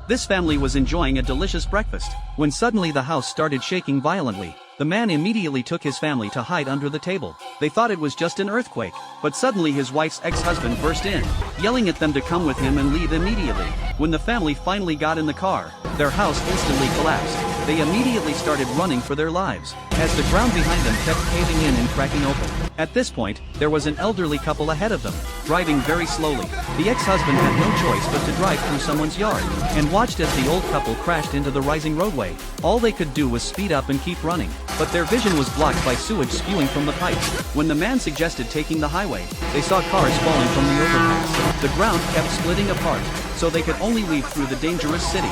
This family was enjoying a delicious breakfast, when suddenly the house started shaking violently. The man immediately took his family to hide under the table. They thought it was just an earthquake, but suddenly his wife's ex-husband burst in, yelling at them to come with him and leave immediately. When the family finally got in the car, their house instantly collapsed. They immediately started running for their lives, as the ground behind them kept caving in and cracking open. At this point, there was an elderly couple ahead of them, driving very slowly. The ex-husband had no choice but to drive through someone's yard, and watched as the old couple crashed into the rising roadway. All they could do was speed up and keep running, but their vision was blocked by sewage spewing from the pipes. When the man suggested taking the highway, they saw cars falling from the overpass. The ground kept splitting apart, so they could only leave through the dangerous city.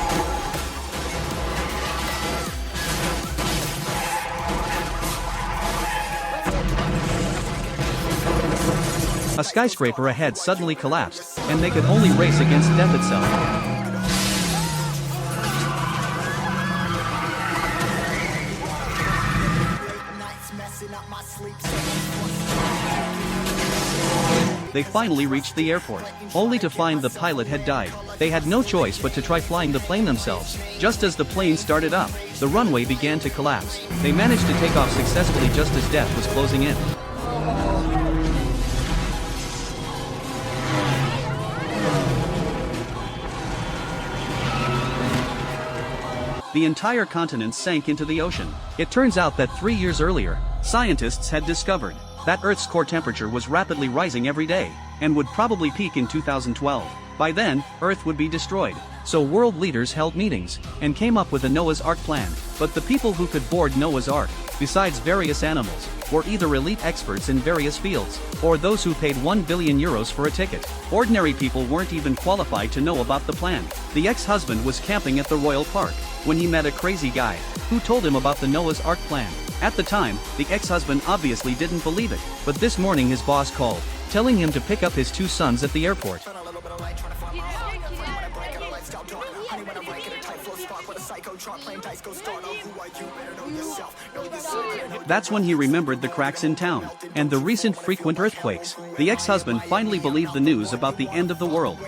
A skyscraper ahead suddenly collapsed, and they could only race against death itself. They finally reached the airport, only to find the pilot had died. They had no choice but to try flying the plane themselves. Just as the plane started up, the runway began to collapse. They managed to take off successfully just as death was closing in. The entire continent sank into the ocean. It turns out that 3 years earlier, scientists had discovered that Earth's core temperature was rapidly rising every day, and would probably peak in 2012. By then, Earth would be destroyed. So world leaders held meetings, and came up with a Noah's Ark plan. But the people who could board Noah's Ark, besides various animals, were either elite experts in various fields, or those who paid €1 billion for a ticket. Ordinary people weren't even qualified to know about the plan. The ex-husband was camping at the Royal Park, when he met a crazy guy, who told him about the Noah's Ark plan. At the time, the ex-husband obviously didn't believe it, but this morning his boss called, telling him to pick up his 2 sons at the airport. That's when he remembered the cracks in town, and the recent frequent earthquakes. The ex-husband finally believed the news about the end of the world.